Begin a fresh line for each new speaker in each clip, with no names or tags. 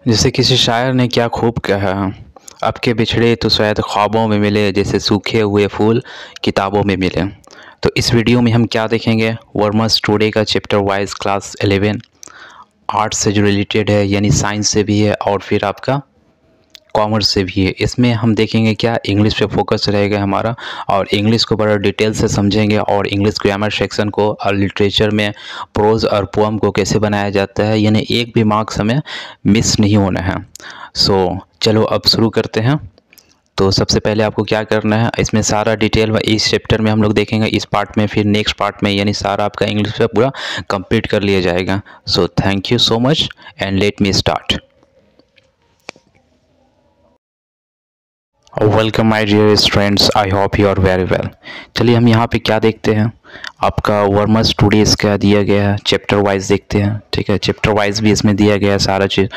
जैसे किसी शायर ने क्या खूब कहा, अब के बिछड़े तो शायद ख्वाबों में मिले, जैसे सूखे हुए फूल किताबों में मिले। तो इस वीडियो में हम क्या देखेंगे, वर्मस टुडे का चैप्टर वाइज क्लास 11 आर्ट्स से जो रिलेटेड है, यानी साइंस से भी है और फिर आपका कॉमर्स से भी है। इसमें हम देखेंगे क्या, इंग्लिश पे फोकस रहेगा हमारा और इंग्लिश को बड़ा डिटेल से समझेंगे और इंग्लिश ग्रामर सेक्शन को और लिटरेचर में प्रोज और पोअम को कैसे बनाया जाता है, यानी एक भी मार्क्स हमें मिस नहीं होना है। चलो अब शुरू करते हैं। तो सबसे पहले आपको क्या करना है, इसमें सारा डिटेल इस चैप्टर में हम लोग देखेंगे, इस पार्ट में, फिर नेक्स्ट पार्ट में, यानी सारा आपका इंग्लिश पे पूरा कंप्लीट कर लिया जाएगा। So thank you so much and let me start. Welcome my dear students, I hope you are very well. चलिए हम यहाँ पे क्या देखते हैं, आपका वर्मस टुडे इसका दिया गया है, चैप्टर वाइज देखते हैं। ठीक है, चैप्टर वाइज भी इसमें दिया गया है सारा चीज़।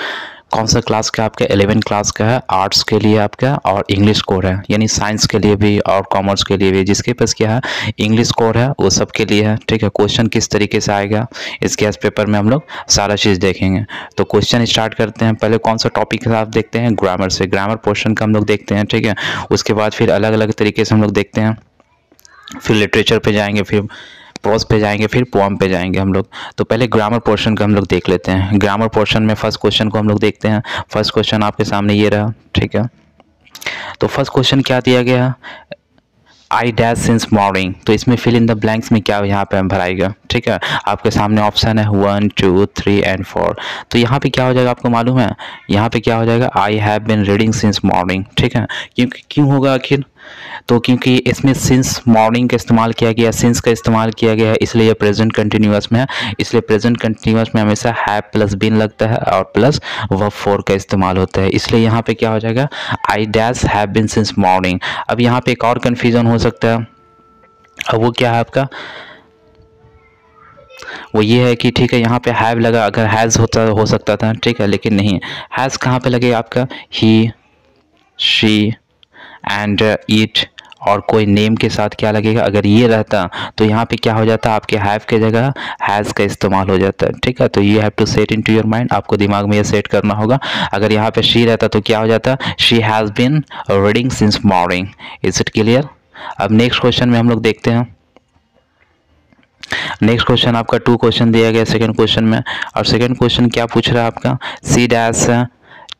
कौन सा क्लास का, आपका 11 क्लास का है, आर्ट्स के लिए आपका और इंग्लिश कोर है, यानी साइंस के लिए भी और कॉमर्स के लिए भी। जिसके पास क्या है इंग्लिश कोर है वो सब के लिए है। ठीक है, क्वेश्चन किस तरीके से आएगा इसके इस पेपर में हम लोग सारा चीज़ देखेंगे। तो क्वेश्चन स्टार्ट करते हैं। पहले कौन सा टॉपिक है आप देखते हैं, ग्रामर से, ग्रामर पोर्शन का हम लोग देखते हैं। ठीक है, उसके बाद फिर अलग अलग तरीके से हम लोग देखते हैं, फिर लिटरेचर पे जाएंगे, फिर प्रोज पे जाएंगे, फिर पोअम पे जाएंगे हम लोग। तो पहले ग्रामर पोर्शन का हम लोग देख लेते हैं। ग्रामर पोर्शन में फर्स्ट क्वेश्चन को हम लोग देखते हैं। फर्स्ट क्वेश्चन आपके सामने ये रहा। ठीक है, तो फर्स्ट क्वेश्चन क्या दिया गया, आई डैश सिंस मॉर्निंग। तो इसमें फिल इन द ब्लैंक्स में क्या यहाँ पे हम भराएगा। ठीक है, आपके सामने ऑप्शन है 1 2 3 एंड 4। तो यहाँ पे क्या हो जाएगा आपको मालूम है, यहाँ पे क्या हो जाएगा, I have been reading since morning. ठीक है, क्यों होगा आखिर, तो क्योंकि इसमें सिंस मॉर्निंग का इस्तेमाल किया गया, सिंस का इस्तेमाल किया गया है, इसलिए ये प्रेजेंट कंटिन्यूअस में है। इसलिए प्रेजेंट कंटिन्यूअस में हमेशा हैव प्लस बीन लगता है और प्लस वर्ब फॉर का इस्तेमाल होता है। इसलिए यहाँ पे क्या हो जाएगा, I dash have been since morning. अब यहाँ पे एक और कन्फ्यूजन हो सकता है, अब वो क्या है आपका, वो ये है कि ठीक है यहाँ पे हैव लगा, अगर हैज़ होता हो सकता था। ठीक है, लेकिन नहीं, हैज़ कहाँ पे लगेगा आपका, ही शी एंड इट, और कोई नेम के साथ क्या लगेगा, अगर ये रहता तो यहाँ पे क्या हो जाता, आपके हैव के जगह हैज़ का इस्तेमाल हो जाता है। ठीक है, तो you have to set in to your mind, आपको दिमाग में ये सेट करना होगा। अगर यहाँ पे शी रहता तो क्या हो जाता, she has been reading since morning. Is it clear. अब नेक्स्ट क्वेश्चन में हम लोग देखते हैं। नेक्स्ट क्वेश्चन आपका 2 क्वेश्चन दिया गया सेकंड क्वेश्चन में, और सेकंड क्वेश्चन क्या पूछ रहा है आपका, she dash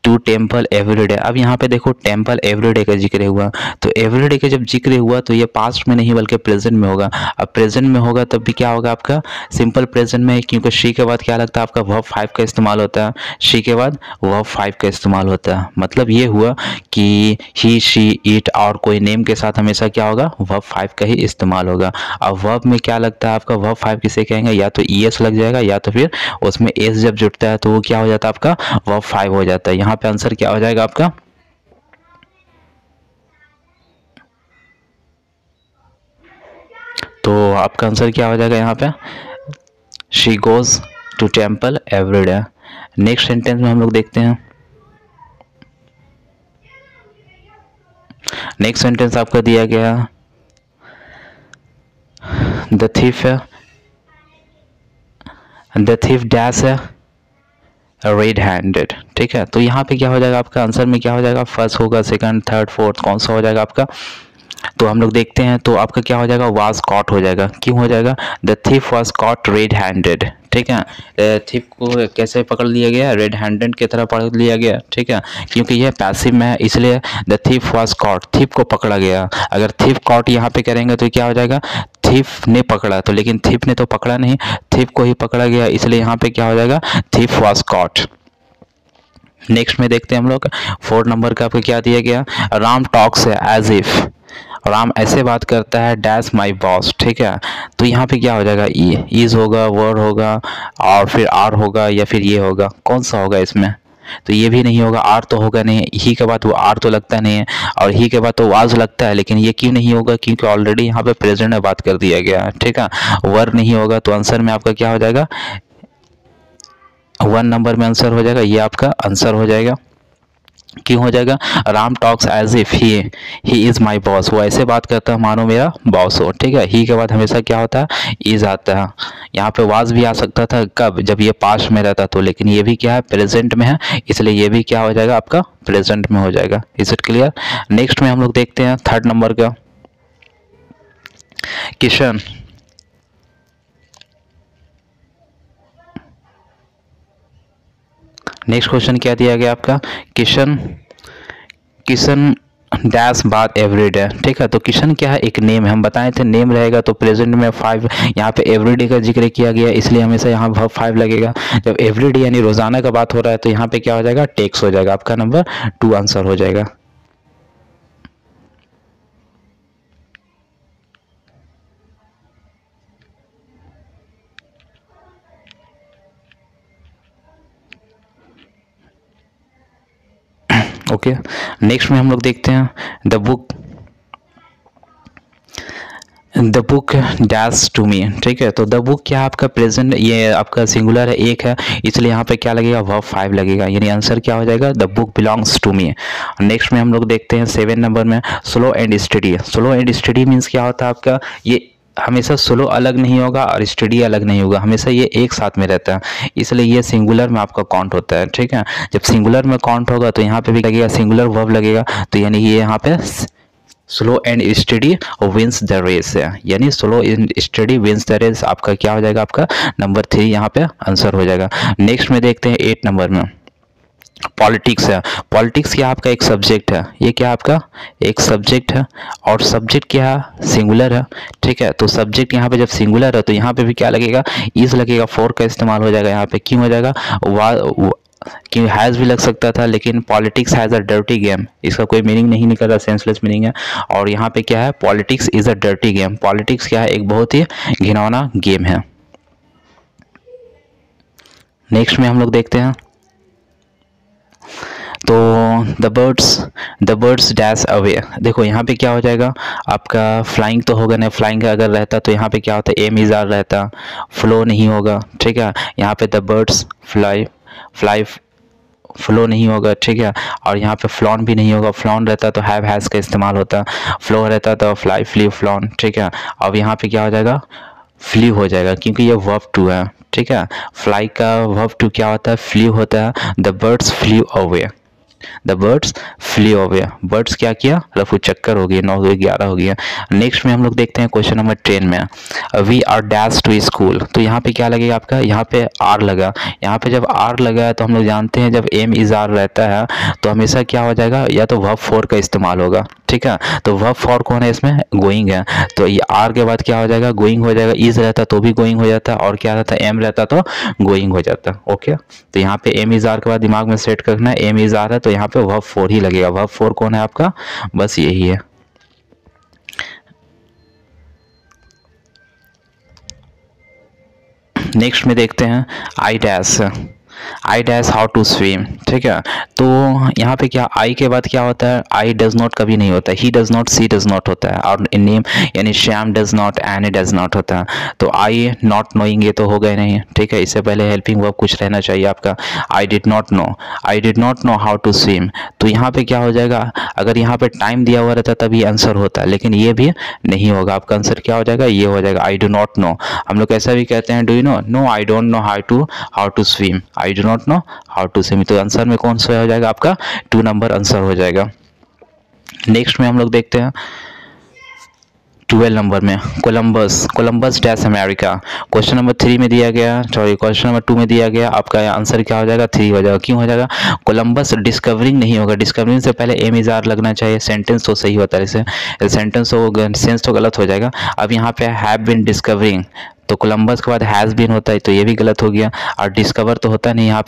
to temple everyday. अब यहाँ पे देखो टेम्पल एवरीडे का जिक्र हुआ, तो एवरीडे का जब जिक्र हुआ तो ये पास्ट में नहीं बल्कि प्रेजेंट में होगा। अब प्रेजेंट में होगा तब भी क्या होगा आपका, सिंपल प्रेजेंट में, क्योंकि शी के बाद क्या लगता है आपका वर्ब 5 का इस्तेमाल होता है, शी के बाद वर्ब 5 का इस्तेमाल होता है। मतलब ये हुआ कि ही शी इट और कोई नेम के साथ हमेशा क्या होगा, वर्ब 5 का ही इस्तेमाल होगा। अब वर्ब में क्या लगता है आपका, वर्ब 5 किसे कहेंगे, या तो ईएस लग जाएगा या तो फिर उसमें एस जब जुड़ता है तो वो क्या हो जाता है आपका, वर्ब 5 हो जाता है। यहाँ पे आंसर क्या हो जाएगा आपका, तो आपका आंसर क्या हो जाएगा यहाँ पे, she goes to temple everyday. Next sentence में हम लोग देखते हैं। नेक्स्ट सेंटेंस आपका दिया गया, द thief डैश है रेड हैंडेड। ठीक है, तो यहाँ पे क्या हो जाएगा आपका, आंसर में क्या हो जाएगा, फर्स्ट होगा, सेकंड, थर्ड, फोर्थ, कौन सा हो जाएगा आपका, तो हम लोग देखते हैं। तो आपका क्या हो जाएगा, वाज कॉट हो जाएगा। क्यों हो जाएगा, the thief was cot red handed. ठीक है, थीफ को कैसे पकड़ लिया गया, रेड हैंडेड की तरह पकड़ लिया गया। ठीक है, क्योंकि यह पैसिव में है इसलिए the thief was cot, thief को पकड़ा गया। अगर थीफ कॉट यहाँ पे करेंगे तो क्या हो जाएगा, थीफ ने पकड़ा, तो लेकिन थीफ ने तो पकड़ा नहीं, थीफ को ही पकड़ा गया, इसलिए यहाँ पे क्या हो जाएगा, थीफ वाज कॉट। नेक्स्ट में देखते हैं हम लोग 4 नंबर का आपको क्या दिया गया, Ram talks as if, Ram ऐसे बात करता है डैश माई बॉस। ठीक है, तो यहाँ पे क्या हो जाएगा, इज होगा, वर्ड होगा और फिर आर होगा या फिर ये होगा, कौन सा होगा इसमें, तो ये भी नहीं होगा, आर तो होगा नहीं, ही के बाद वो आर तो लगता नहीं है और ही के बाद तो वाज लगता है, लेकिन ये क्यों नहीं होगा, क्योंकि ऑलरेडी यहाँ पे प्रेजेंट में बात कर दिया गया है। ठीक है, वर्ड नहीं होगा, तो आंसर में आपका क्या हो जाएगा, 1 नंबर में आंसर हो जाएगा, ये आपका आंसर हो जाएगा। क्यों हो जाएगा, Ram talks as if he is my boss, वो ऐसे बात करता है मानो मेरा बॉस हो, ठीक है। ही के बाद हमेशा क्या होता है, इज आता है। यहाँ पे वाज भी आ सकता था, कब, जब ये पास्ट में रहता तो, लेकिन ये भी क्या है, प्रेजेंट में है, इसलिए ये भी क्या हो जाएगा आपका, प्रेजेंट में हो जाएगा। Is it clear. नेक्स्ट में हम लोग देखते हैं थर्ड नंबर का, किशन। नेक्स्ट क्वेश्चन क्या दिया गया आपका, किशन किशन डैश बात एवरीडे, ठीक है। तो किशन क्या है, एक नेम है, हम बताए थे नेम रहेगा तो प्रेजेंट में 5, यहाँ पे एवरीडे का जिक्र किया गया, इसलिए हमेशा यहाँ वर्ब 5 लगेगा। जब एवरीडे यानी रोजाना का बात हो रहा है तो यहाँ पे क्या हो जाएगा, टेक्स हो जाएगा, आपका नंबर 2 आंसर हो जाएगा। ओके, नेक्स्ट में हम लोग देखते हैं the book dash to me, ठीक है। तो द बुक क्या है आपका, प्रेजेंट, ये आपका सिंगुलर है, एक है, इसलिए यहाँ पे क्या लगेगा, वर्ब 5 लगेगा, यानी आंसर क्या हो जाएगा, the book belongs to me. Next में हम लोग देखते हैं 7 नंबर में, slow and study. Slow and study means क्या होता है आपका, ये हमेशा स्लो अलग नहीं होगा और स्टडी अलग नहीं होगा, हमेशा ये एक साथ में रहता है, इसलिए ये सिंगुलर में आपका काउंट होता है, ठीक है। जब सिंगुलर में काउंट होगा तो यहाँ पे भी लगेगा सिंगुलर वर्ब लगेगा, तो यानी ये यहाँ पे slow and study wins the race है, यानी slow and study wins the race, आपका क्या हो जाएगा, आपका नंबर 3 यहाँ पे आंसर हो जाएगा। नेक्स्ट में देखते हैं 8 नंबर में, पॉलिटिक्स है। पॉलिटिक्स क्या आपका एक सब्जेक्ट है, ये क्या आपका एक सब्जेक्ट है, और सब्जेक्ट क्या है, सिंगुलर है, ठीक है। तो सब्जेक्ट यहाँ पे जब सिंगुलर है तो यहाँ पे भी क्या लगेगा, इज लगेगा, फॉर का इस्तेमाल हो जाएगा यहाँ पे, क्यों हो जाएगा, क्यों हैज़ भी लग सकता था, लेकिन politics has a dirty game, इसका कोई मीनिंग नहीं निकल रहा, सेंसलेस मीनिंग है। और यहाँ पे क्या है, politics is a dirty game, politics क्या है, एक बहुत ही घिनौना गेम है। नेक्स्ट में हम लोग देखते हैं तो द बर्ड्स डैश अवे। देखो यहाँ पे क्या हो जाएगा आपका, फ्लाइंग तो होगा नहीं, फ्लाइंग अगर रहता तो यहाँ पे क्या होता, एम इज़ आर रहता, फ्लो नहीं होगा, ठीक है। यहाँ पे द बर्ड्स फ्लाई फ्लो नहीं होगा, ठीक है। और यहाँ पे फ्लॉन भी नहीं होगा, फ्लॉन रहता तो हैव हैज़ का इस्तेमाल होता, फ्लो रहता तो फ्लाई फ्ली फ्लॉन, ठीक है। अब यहाँ पे क्या हो जाएगा, फ्ली हो जाएगा, क्योंकि ये वर्ब टू है, ठीक है। फ्लाई का वर्ब टू क्या होता है, फ्ली होता है। The birds flee away, the birds flee away, birds क्या किया, रफू चक्कर हो गया, 9 से 11 हो गया। नेक्स्ट में हम लोग देखते हैं क्वेश्चन नंबर 10 में, we are dash to school. तो यहाँ पे क्या लगेगा आपका, यहाँ पे आर लगा, यहाँ पे जब आर लगा है तो हम लोग जानते हैं जब एम इज आर रहता है तो हमेशा क्या हो जाएगा, या तो वर्ब फॉर का इस्तेमाल होगा, ठीक है। तो वर्ब फॉर कौन है इसमें, गोइंग है, तो ये आर के बाद क्या हो जाएगा, गोइंग हो जाएगा, इज रहता तो भी गोइंग हो जाता, और क्या रहता, एम रहता तो गोइंग हो जाता। ओके, तो यहाँ पे एम इज आर के बाद दिमाग में सेट करना है, एम इज आर है तो यहाँ पे वर्ब फॉर ही लगेगा। वर्ब फॉर कौन है आपका, बस यही है। नेक्स्ट में देखते हैं I dash how to swim, ठीक है। तो यहाँ पे क्या, आई के बाद क्या होता है, आई डज नॉट कभी नहीं होता, he does not, she does not होता है, और नेम यानी Shyam does not, Annie does not होता है। तो आई नॉट नोइंग ये तो हो गए नहीं, ठीक है। इससे पहले हेल्पिंग वर्ब कुछ रहना चाहिए आपका, I did not know how to swim. तो यहाँ पे क्या हो जाएगा, अगर यहाँ पे टाइम दिया हुआ रहता तभी आंसर होता, लेकिन ये भी नहीं होगा, आपका आंसर क्या हो जाएगा, ये हो जाएगा, आई डू नॉट नो। हम लोग ऐसा भी कहते हैं, do you know, no I don't know how to swim, I do not know how to swim. तो आंसर में कौन सा हो जाएगा आपका, 2 नंबर आंसर हो जाएगा। नेक्स्ट में हम लोग देखते हैं 12 नंबर में, Columbus dash America. Question number 3 में दिया गया, सॉरी क्वेश्चन नंबर 2 में दिया गया, आपका आंसर क्या हो जाएगा, 3 हो जाएगा। क्यों हो जाएगा, कोलंबस डिस्कवरिंग नहीं होगा, डिस्कवरिंग से पहले एम इज आर लगना चाहिए, सेंटेंस तो सही होता है, इसे सेंटेंस तो सेंस तो गलत हो जाएगा। अब यहाँ पे हैव बीन डिस्कवरिंग, तो कोलंबस के बाद हैज़ बीन होता है तो ये भी गलत हो गया, और डिस्कवर तो होता नहीं, यहाँ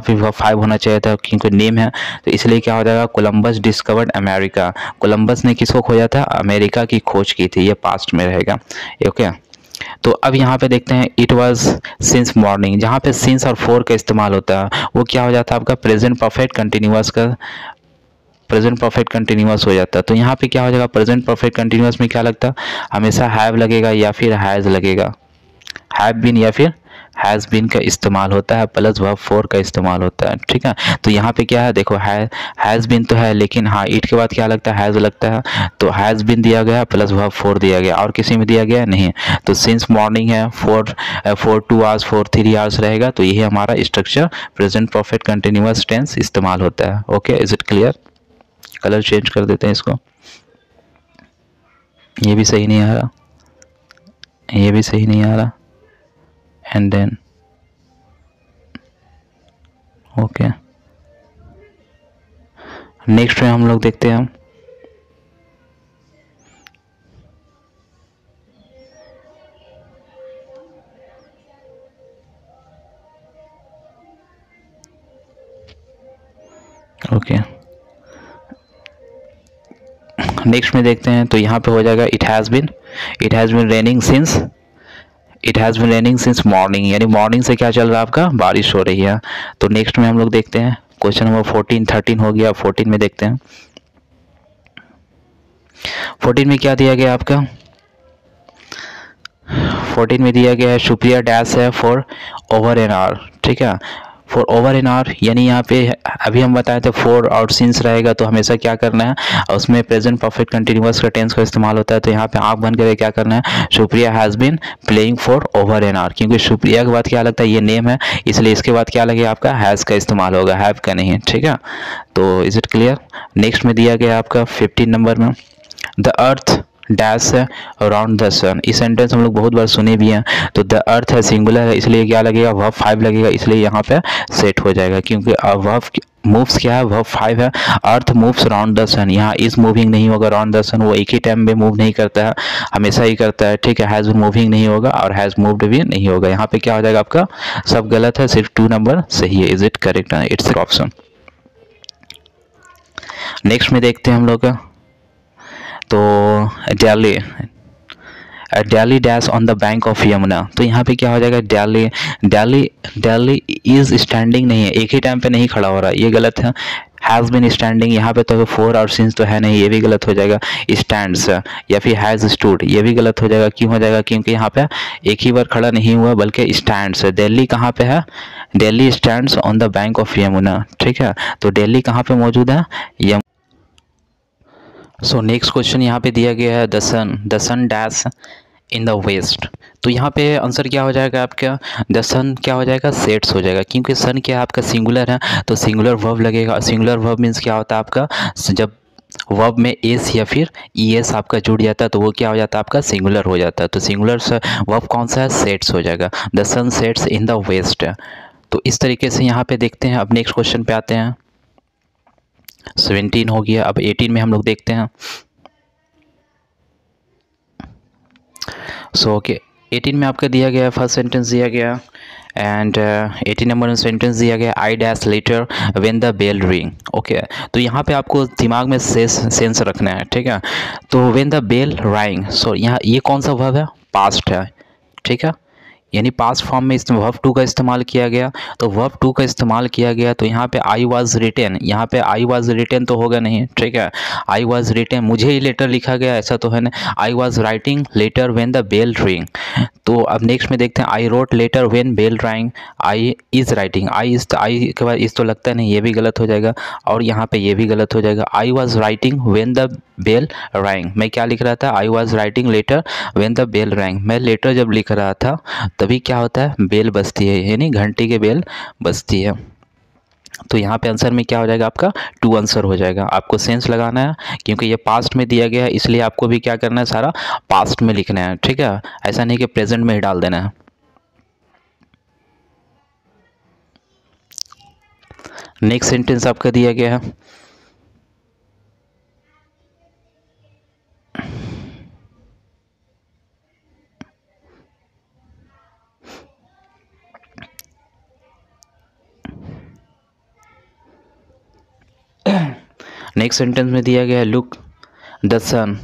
पे 5 होना चाहिए था क्योंकि नेम है, तो इसलिए क्या हो जाएगा, कोलंबस डिस्कवर्ड अमेरिका। कोलंबस ने किसको खोजा था, अमेरिका की खोज की थी, ये पास्ट में रहेगा। ओके, तो अब यहाँ पे देखते हैं, इट वाज सिंस मॉर्निंग, जहाँ पे सिंस और फॉर का इस्तेमाल होता है वो क्या हो जाता है आपका, प्रेजेंट परफेक्ट कंटिन्यूअस का, प्रेजेंट परफेक्ट कंटिन्यूअस हो जाता है। तो यहाँ पे क्या हो जाएगा, प्रेजेंट परफेक्ट कंटिन्यूअस में क्या लगता है, हमेशा हैव लगेगा या फिर हैज़ लगेगा, हैव बीन या फिर हैज़ बीन का इस्तेमाल होता है प्लस वर्ब फॉर का इस्तेमाल होता है, ठीक है। तो यहाँ पे क्या है, देखो हैज़ बीन तो है, लेकिन हाँ इट के बाद क्या लगता है, हैज़ लगता है। तो हैज़ बीन दिया गया प्लस वर्ब फॉर दिया गया, और किसी में दिया गया नहीं। तो सिंस मॉर्निंग है, फॉर 2 आवर्स, फॉर 3 आवर्स रहेगा। तो यही हमारा structure present perfect continuous tense इस्तेमाल होता है। Okay, is it clear? Colour change कर देते हैं इसको, ये भी सही नहीं आ रहा, ये भी सही नहीं आ रहा, एंड देन ओके। नेक्स्ट में हम लोग देखते हैं ओके। नेक्स्ट में देखते हैं, तो यहाँ पे हो जाएगा it has been raining since morning, यानी मॉर्निंग से क्या चल रहा है आपका, बारिश हो रही है। तो नेक्स्ट में हम लोग देखते हैं क्वेश्चन नंबर 14, 13 हो गया, 14 में देखते हैं। 14 में क्या दिया गया आपका, 14 में दिया गया है सुप्रिया डैश है फॉर ओवर एन आवर, ठीक है। फॉर ओवर एन आवर, यानी यहाँ पे अभी हम बताए थे फॉर और सिंस रहेगा तो हमेशा क्या करना है, उसमें प्रेजेंट परफेक्ट कंटिन्यूअस का टेंस का इस्तेमाल होता है। तो यहाँ पे आँख बंद करके क्या करना है, Supriya has been playing for over an hour, क्योंकि सुप्रिया के बाद क्या लगता है, ये नेम है, इसलिए इसके बाद क्या लगेगा आपका, हैज़ का इस्तेमाल होगा, हैव का नहीं, ठीक है। तो इज इट क्लियर? नेक्स्ट में दिया गया आपका 15 नंबर में, द अर्थ डैश है अराउंड द सन। इस सेंटेंस हम लोग बहुत बार सुने भी हैं। तो द अर्थ है, सिंगुलर है, इसलिए क्या लगेगा, वर्ब 5 लगेगा, इसलिए यहाँ पे सेट हो जाएगा, क्योंकि वर्ब मूव्स क्या है, वर्ब 5 है। अर्थ मूव्स अराउंड द सन, यहाँ इज मूविंग नहीं होगा, अराउंड द सन वो एक ही टाइम में मूव नहीं करता है, हमेशा ही करता है, ठीक है। हैज़ मूविंग नहीं होगा और हैज़ मूव्ड भी नहीं होगा। यहाँ पे क्या हो जाएगा आपका, सब गलत है, सिर्फ 2 नंबर सही है। Is it correct? It's option. Next में देखते हैं हम लोग का, तो Delhi dash on the bank of Yamuna. तो यहाँ पे क्या हो जाएगा, दिल्ली इज स्टैंडिंग नहीं है, एक ही टाइम पे नहीं खड़ा हो रहा है, ये गलत है। हैज़ बीन स्टैंडिंग, यहाँ पे तो फोर और सिंस तो है नहीं, ये भी गलत हो जाएगा। स्टैंड्स या फिर हैज़ स्टूड, ये भी गलत हो जाएगा। क्यों हो जाएगा, क्योंकि यहाँ पे एक ही बार खड़ा नहीं हुआ बल्कि स्टैंड्स है। दिल्ली कहाँ पे है, Delhi stands on the bank of Yamuna, ठीक है। तो दिल्ली कहाँ पे मौजूद है, सो नेक्स्ट क्वेश्चन यहाँ पे दिया गया है, the sun dash in the west. तो यहाँ पे आंसर क्या हो जाएगा आपका, द सन क्या हो जाएगा, सेट्स हो जाएगा, क्योंकि सन क्या है आपका सिंगुलर है, तो सिंगुलर वर्ब लगेगा। सिंगुलर वर्ब मीन्स क्या होता है आपका, जब वर्ब में एस या फिर ईएस आपका जुड़ जाता है तो वो क्या हो जाता है आपका, सिंगुलर हो जाता है। तो सिंगुलर वर्ब कौन सा है, सेट्स हो जाएगा। The sun sets in the west. तो इस तरीके से यहाँ पे देखते हैं। अब नेक्स्ट क्वेश्चन पे आते हैं, 17 हो गया, अब 18 में हम लोग देखते हैं। सो ओके, 18 में आपका दिया गया फर्स्ट सेंटेंस दिया गया, एंड 18 नंबर में सेंटेंस दिया गया, I dash later when the bell ring. Okay, तो यहाँ पे आपको दिमाग में सेंस रखना है, ठीक है। तो व्हेन द बेल राइंग, सो यहाँ ये कौन सा वर्ब है, पास्ट है, ठीक है, यानी पास्ट फॉर्म में इसमें वर्ब टू का इस्तेमाल किया गया। तो वर्ब टू का इस्तेमाल किया गया तो यहाँ पे आई वाज रिटेन, यहाँ पे आई वाज रिटेन तो होगा नहीं, ठीक है। आई वाज रिटेन, मुझे ही लेटर लिखा गया, ऐसा तो है ना। I was writing letter when the bell ring. तो अब नेक्स्ट में देखते हैं, I wrote letter when bell rang, I is writing, I के बाद इस तो लगता नहीं, ये भी गलत हो जाएगा, और यहाँ पे ये भी गलत हो जाएगा। I was writing when the bell rang, मैं क्या लिख रहा था, I was writing letter when the bell rang, मैं लेटर जब लिख रहा था तभी क्या होता है, बेल बजती है, यानी घंटी के बेल बजती है। तो यहाँ पे आंसर में क्या हो जाएगा आपका, 2 आंसर हो जाएगा। आपको सेंस लगाना है, क्योंकि ये पास्ट में दिया गया है, इसलिए आपको भी क्या करना है, सारा पास्ट में लिखना है, ठीक है। ऐसा नहीं कि प्रेजेंट में ही डाल देना है। नेक्स्ट सेंटेंस आपका दिया गया है, नेक्स्ट सेंटेंस में दिया गया है, लुक द सन।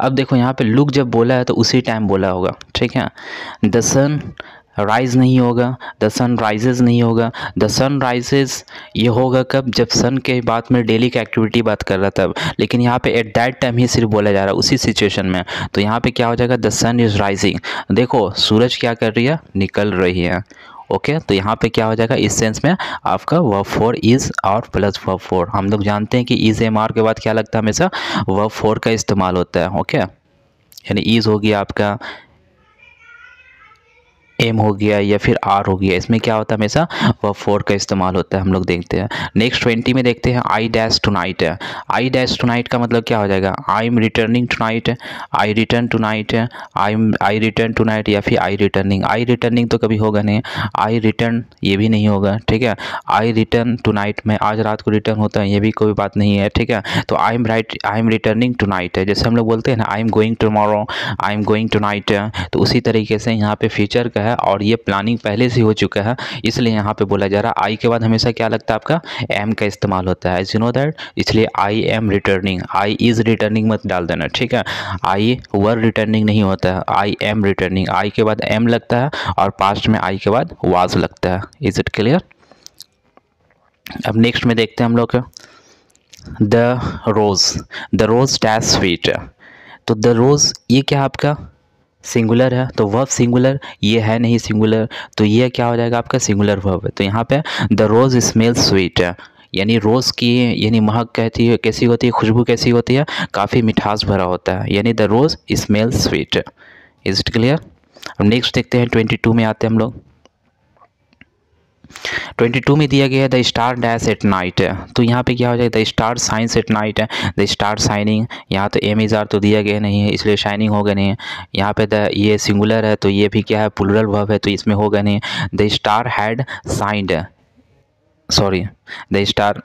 अब देखो यहाँ पे लुक जब बोला है तो उसी टाइम बोला होगा, ठीक है। द सन राइज नहीं होगा, द सन राइजेज नहीं होगा। द सन राइजेज ये होगा कब, जब सन के बात में डेली की एक्टिविटी बात कर रहा था, लेकिन यहाँ पे एट दैट टाइम ही सिर्फ बोला जा रहा है, उसी सिचुएशन में। तो यहाँ पे क्या हो जाएगा, द सन इज़ राइजिंग। देखो सूरज क्या कर रही है, निकल रही है, ओके, तो यहाँ पे क्या हो जाएगा इस सेंस में आपका वर्ब फोर इज़ और प्लस वर्ब फोर। हम लोग जानते हैं कि इज़ एम आर के बाद क्या लगता है, हमेशा वर्ब फोर का इस्तेमाल होता है। ओके, यानी इज़ हो गया आपका, एम हो गया या फिर आर हो गया, इसमें क्या होता है हमेशा वर्ब फोर का इस्तेमाल होता है। हम लोग देखते हैं नेक्स्ट 20 में देखते हैं आई डैश टू नाइट है। आई डैश टू नाइट का मतलब क्या हो जाएगा, I am returning tonight, I return tonight, I return tonight या फिर आई रिटर्निंग। आई रिटर्निंग तो कभी होगा नहीं, आई रिटर्न ये भी नहीं होगा, ठीक है। आई रिटर्न टू नाइट में आज रात को रिटर्न होता है, ये भी कोई बात नहीं है, ठीक है। तो I am returning tonight है, जैसे हम लोग बोलते हैं ना I am going tomorrow, I am going tonight, तो उसी तरीके से यहाँ पे फ्यूचर का है और ये प्लानिंग पहले से हो चुका है, इसलिए यहाँ पे बोला जा रहा है। आई के बाद हमेशा क्या लगता है आपका, एम का इस्तेमाल होता है, यू नो दैट, इसलिए आई am returning, I is returning मत डाल देना, ठीक है। आई वर रिटर्निंग नहीं होता है, आई एम रिटर्निंग, आई के बाद एम लगता है और पास्ट में आई के बाद वाज लगता है। Is it clear? अब नेक्स्ट में देखते हैं हम लोग द रोज़ डैश स्वीट। तो द रोज़ ये क्या आपका सिंगुलर है, तो वर्ब सिंगुलर, ये है नहीं सिंगुलर, तो ये क्या हो जाएगा आपका सिंगुलर वर्ब है। तो यहाँ पे द रोज़ स्मेल्स स्वीट, यानी रोज़ की यानी महक कहती है कैसी होती है, खुशबू कैसी होती है, काफ़ी मिठास भरा होता है, यानी the rose smells sweet. Is it clear? अब नेक्स्ट देखते हैं 22 में आते हैं हम लोग। 22 में दिया गया है the star dash at night है, तो यहाँ पे क्या हो जाएगा, the star signs eight night है, द स्टार शाइनिंग, यहाँ तो एम इज़ आर तो दिया गया नहीं है इसलिए शाइनिंग होगा नहीं है। यहाँ पे द ये सिंगुलर है तो ये भी क्या है प्लूरल वर्ब है, तो इसमें होगा नहीं। The star had signed, sorry the star,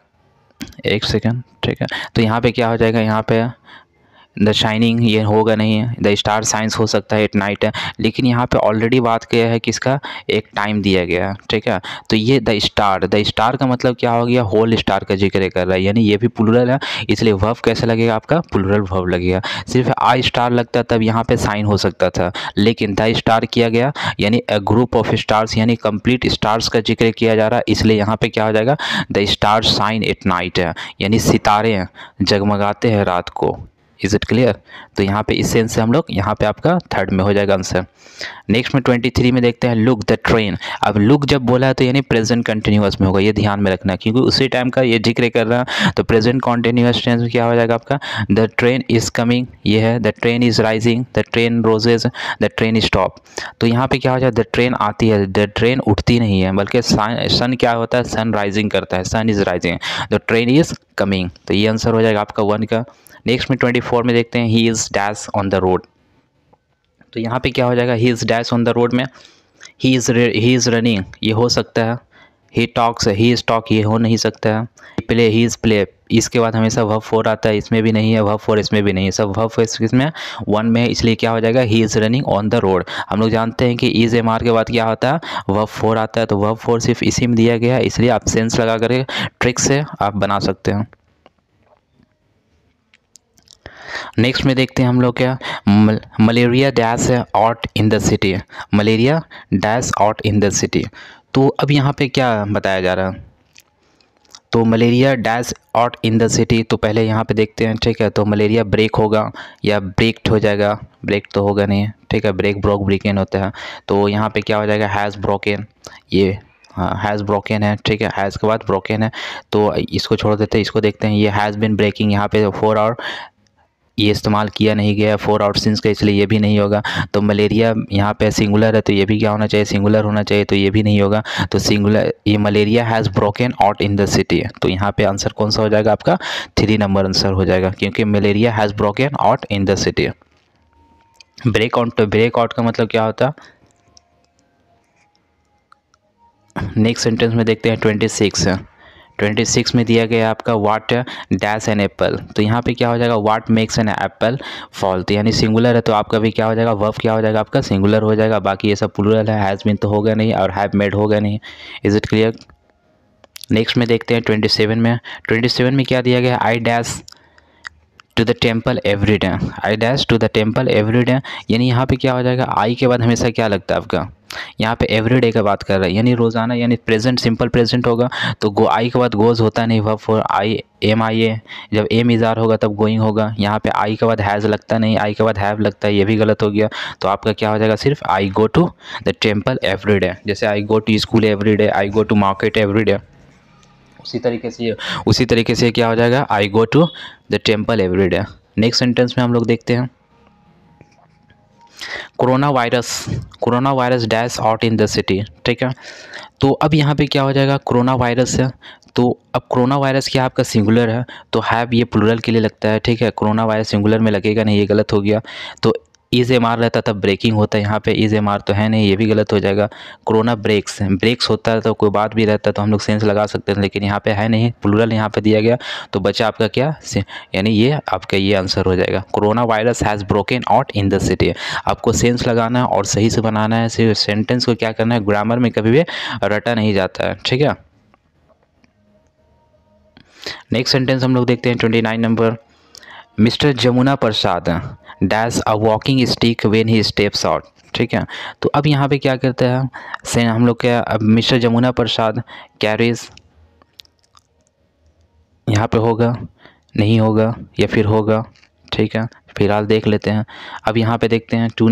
एक सेकेंड, ठीक है। तो यहाँ पे क्या हो जाएगा, यहाँ पे द शाइनिंग ये होगा नहीं है, द स्टार साइंस हो सकता है एट नाइट है, लेकिन यहाँ पे ऑलरेडी बात किया है किसका, एक टाइम दिया गया है, ठीक है। तो ये द स्टार का मतलब क्या हो गया, होल स्टार का जिक्र कर रहा है, यानी ये भी प्लूरल है, इसलिए वर्ब कैसे लगेगा आपका, प्लूरल वर्ब लगेगा। सिर्फ आई स्टार लगता तब यहाँ पे साइन हो सकता था, लेकिन द स्टार किया गया यानी अ ग्रुप ऑफ स्टार्स, यानी कंप्लीट स्टार्स का जिक्र किया जा रहा है, इसलिए यहाँ पे क्या हो जाएगा, the star shine at night है, यानी सितारे जगमगाते हैं रात को। Is it clear? तो यहाँ पे इस सेंस से हम लोग यहाँ पे आपका थर्ड में हो जाएगा आंसर। नेक्स्ट में 23 में देखते हैं लुक द ट्रेन। अब लुक जब बोला है तो यानी प्रेजेंट कंटिन्यूअस में होगा, ये ध्यान में रखना, क्योंकि उसी टाइम का ये जिक्र कर रहा है, तो प्रेजेंट कंटिन्यूअस टेंस में क्या हो जाएगा आपका, द ट्रेन इज़ कमिंग, ये है the train is rising, the train roses, the train stop. तो यहाँ पे क्या हो जाएगा, द ट्रेन आती है, द ट्रेन उठती नहीं है, बल्कि सन क्या होता है, सन राइजिंग करता है, sun is rising, the train is coming. तो ये आंसर हो जाएगा आपका 1 का। नेक्स्ट में 24 में देखते हैं he is dash on the road. तो यहाँ पे क्या हो जाएगा, he is dash on the road में ही इज़ रनिंग, ये हो सकता है। He talks, he is talk, ये हो नहीं सकता है। प्ले, ही इज़ प्ले, इसके बाद हमेशा वर्ब फोर आता है, इसमें भी नहीं है वर्ब फोर, इसमें भी नहीं है, सब वर्ब फोर इसमें 1 में है, इसलिए क्या हो जाएगा, he is running on the road. हम लोग जानते हैं कि इज़ एम आर के बाद क्या होता है, वर्ब फोर आता है, तो वर्ब फोर सिर्फ इसी में दिया गया है, इसलिए आप सेंस लगा करके ट्रिक से आप बना सकते हैं। नेक्स्ट में देखते हैं हम लोग क्या, malaria dash out in the city, malaria dash out in the city. तो अब यहाँ पे क्या बताया जा रहा है, तो malaria dash out in the city, तो पहले यहाँ पे देखते हैं, ठीक है। तो मलेरिया ब्रेक होगा या ब्रेक्ड हो जाएगा, ब्रेक तो होगा नहीं, ठीक है, ब्रेक ब्रोक ब्रेकन होता है, तो यहाँ पे क्या हो जाएगा, हैज़ ब्रोकन, ये हाँ हैज़ ब्रोकन है, ठीक है, हैज़ के बाद ब्रोकन है, तो इसको छोड़ देते हैं, इसको देखते हैं, ये हैज़ बिन ब्रेकिंग, यहाँ पे 4 आवर ये इस्तेमाल किया नहीं गया 4 आवर सिंस का, इसलिए ये भी नहीं होगा। तो मलेरिया यहाँ पे सिंगुलर है, तो ये भी क्या होना चाहिए, सिंगुलर होना चाहिए, तो ये भी नहीं होगा। तो सिंगुलर, ये malaria has broken out in the city, तो यहाँ पे आंसर कौन सा हो जाएगा आपका, 3 नंबर आंसर हो जाएगा, क्योंकि malaria has broken out in the city. Break out का मतलब क्या होता है। नेक्स्ट सेंटेंस में देखते हैं 26 में दिया गया आपका वाट डैश एन एप्पल, तो यहाँ पे क्या हो जाएगा, वाट मेक्स एन एप्पल फॉल, तो यानी सिंगुलर है, तो आपका भी क्या हो जाएगा, वर्ब क्या हो जाएगा आपका, सिंगुलर हो जाएगा, बाकी ये सब प्लूरल है, हैज़ बीन तो होगा नहीं और हैव मेड होगा नहीं। Is it clear? नेक्स्ट में देखते हैं 27 में क्या दिया गया, I dash to the temple every day, I dash to the temple every day, यानी यहाँ पे क्या हो जाएगा, आई के बाद हमेशा क्या लगता है आपका, यहाँ पे एवरीडे का बात कर रहा है, यानी रोज़ाना, यानी प्रेजेंट सिंपल प्रेजेंट होगा तो गो आई के बाद गोज़ होता नहीं, वर्ब फॉर आई एम आई ए, जब एम इज़ार होगा तब गोइंग होगा। यहाँ पे आई के बाद हैज़ लगता नहीं, आई के बाद हैव लगता है, ये भी गलत हो गया। तो आपका क्या हो जाएगा, सिर्फ I go to the temple everyday. जैसे I go to school everyday, I go to market everyday, उसी तरीके से क्या हो जाएगा, I go to the temple everyday. Next sentence में हम लोग देखते हैं, corona virus dash out in the city. ठीक है, तो अब यहाँ पे क्या हो जाएगा, कोरोना वायरस है, तो अब कोरोना वायरस क्या आपका सिंगुलर है, तो हैव ये प्लूरल के लिए लगता है। ठीक है, कोरोना वायरस सिंगुलर में लगेगा नहीं, ये गलत हो गया। तो इज एम आर रहता तब ब्रेकिंग होता है, यहाँ पे इज एम आर तो है नहीं, ये भी गलत हो जाएगा। कोरोना ब्रेक्स होता है तो कोई बात भी रहता है तो हम लोग सेंस लगा सकते हैं, लेकिन यहाँ पे है नहीं, प्लूरल यहाँ पे दिया गया, तो बचा आपका क्या, यानी ये आपका ये आंसर हो जाएगा। Corona virus has broken out in the city. आपको सेंस लगाना है और सही से बनाना है, सिर्फ सेंटेंस को क्या करना है, ग्रामर में कभी भी रटा नहीं जाता है। ठीक है, नेक्स्ट सेंटेंस हम लोग देखते हैं 29 number, mister Jamuna Prasad dash a walking stick when he steps out. ठीक है, तो अब यहाँ पे क्या करते हैं से हम लोग क्या, अब मिस्टर जमुना प्रसाद कैरीज, यहाँ पे होगा नहीं होगा या फिर होगा। ठीक है, फिलहाल देख लेते हैं। अब यहाँ पे देखते हैं 2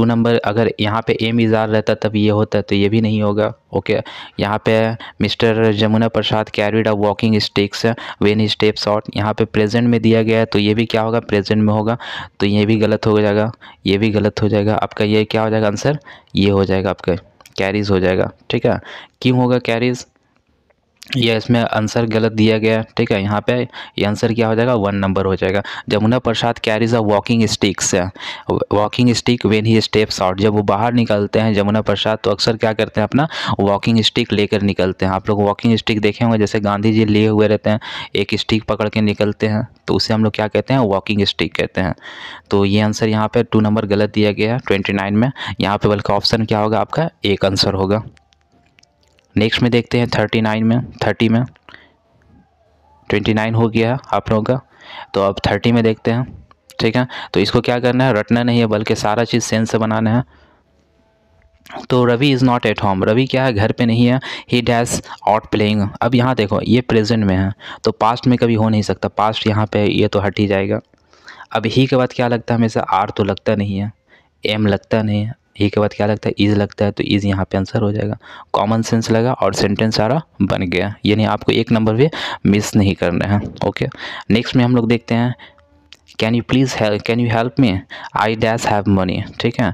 नंबर, अगर यहाँ पे एम इज़ार रहता तब ये होता, तो ये भी नहीं होगा। ओके, यहाँ पे mister Jamuna Prasad carried a walking sticks when he steps out, यहाँ पे प्रेजेंट में दिया गया है तो ये भी क्या होगा, प्रेजेंट में होगा, तो ये भी गलत हो जाएगा, ये भी गलत हो जाएगा। आपका ये क्या हो जाएगा आंसर, ये हो जाएगा आपका कैरीज हो जाएगा। ठीक है, क्यों होगा कैरीज, ये इसमें आंसर गलत दिया गया है। ठीक है, यहाँ पे ये आंसर क्या हो जाएगा, 1 नंबर हो जाएगा। Jamuna Prasad carries a walking stick when he steps out, जब वो बाहर निकलते हैं जमुना प्रसाद तो अक्सर क्या करते हैं, अपना वॉकिंग स्टिक लेकर निकलते हैं। आप लोग वॉकिंग स्टिक देखे होंगे, जैसे गांधी जी लिए हुए रहते हैं, एक स्टिक पकड़ के निकलते हैं, तो उसे हम लोग क्या कहते हैं, वॉकिंग स्टिक कहते हैं। तो ये आंसर यहाँ पे 2 नंबर गलत दिया गया है 29 में, यहाँ पे बल्कि ऑप्शन क्या होगा आपका, एक आंसर होगा। नेक्स्ट में देखते हैं 30 में 29 हो गया आप लोगों का, तो अब 30 में देखते हैं। ठीक है, तो इसको क्या करना है, रटना नहीं है बल्कि सारा चीज़ सेंस से बनाना है। तो Ravi is not at home, Ravi क्या है, घर पे नहीं है। ही डैश आउट प्लेइंग, अब यहाँ देखो ये प्रेजेंट में है तो पास्ट में कभी हो नहीं सकता, पास्ट यहाँ पे ये तो हट ही जाएगा। अब ही के बाद क्या लगता है, हमेशा आर तो लगता नहीं है, एम लगता नहीं है, ही के बाद क्या लगता है, इज़ लगता है, तो इज़ यहाँ पे आंसर हो जाएगा। कॉमन सेंस लगा और सेंटेंस सारा बन गया, यानी आपको 1 नंबर भी मिस नहीं करना है। ओके, नेक्स्ट में हम लोग देखते हैं, can you help me, I dash have money. ठीक है,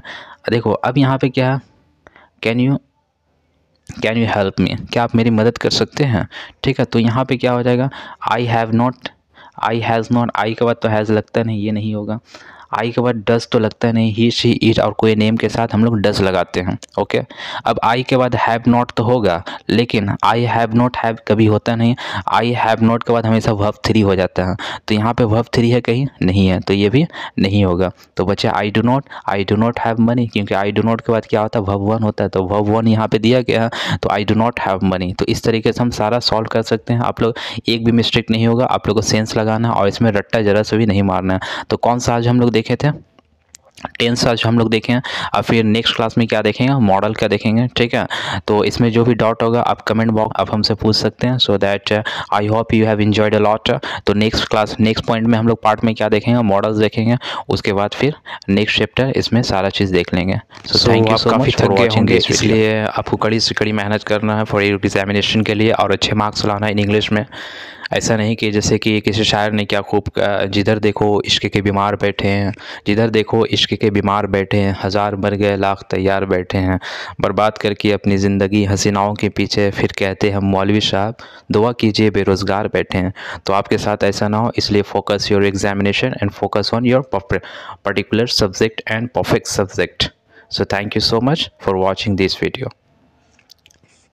देखो अब यहाँ पे क्या है, कैन यू हेल्प मी, क्या आप मेरी मदद कर सकते हैं। ठीक है, तो यहाँ पे क्या हो जाएगा, आई हैज़ नॉट, आई के बाद तो हैज़ लगता नहीं, ये नहीं होगा। आई के बाद डस तो लगता नहीं, ही शी इट और कोई नेम के साथ हम लोग डस लगाते हैं। ओके, अब आई के बाद हैव नॉट तो होगा, लेकिन आई हैव नॉट हैव कभी होता नहीं, आई हैव नॉट के बाद हमेशा वर्ब 3 हो जाता है, तो यहाँ पे वर्ब 3 है कहीं नहीं है, तो ये भी नहीं होगा। तो बच्चे आई डू नॉट हैव मनी, क्योंकि आई डू नॉट के बाद क्या होता है, वर्ब 1 होता है, तो वर्ब 1 यहाँ पे दिया गया है, तो आई डू नॉट हैव मनी। तो इस तरीके से हम सारा सॉल्व कर सकते हैं। आप लोग एक भी मिस्टेक नहीं होगा, आप लोग को सेंस लगाना और इसमें रट्टा जरा से भी नहीं मारना है। तो कौन सा आज हम लोग देखे थे, टेंस आज हम लोग देखें, और फिर नेक्स्ट क्लास में क्या देखेंगे, मॉडल क्या देखेंगे। ठीक है, तो इसमें जो भी डाउट होगा आप कमेंट बॉक्स आप हमसे पूछ सकते हैं, so that I hope you have enjoyed a lot. तो नेक्स्ट पॉइंट में हम लोग पार्ट में क्या देखेंगे, मॉडल्स देखेंगे, उसके बाद फिर नेक्स्ट चैप्टर इसमें सारा चीज़ देख लेंगे। सो thank you so much for watching this, इसलिए आपको कड़ी से कड़ी मेहनत करना है फॉर एग्जामिनेशन के लिए और अच्छे मार्क्स लाना है इन इंग्लिश में। ऐसा नहीं कि जैसे कि किसी शायर ने क्या खूब, जिधर देखो इश्क के बीमार बैठे हैं, जिधर देखो इश्क के बीमार बैठे हैं, 1000 मर गए लाख तैयार बैठे हैं, बर्बाद करके अपनी ज़िंदगी हसीनाओं के पीछे, फिर कहते हैं मौलवी साहब दुआ कीजिए बेरोज़गार बैठे हैं। तो आपके साथ ऐसा ना हो, इसलिए focus your examination and focus on your particular subject and perfect subject. So thank you so much for watching this video.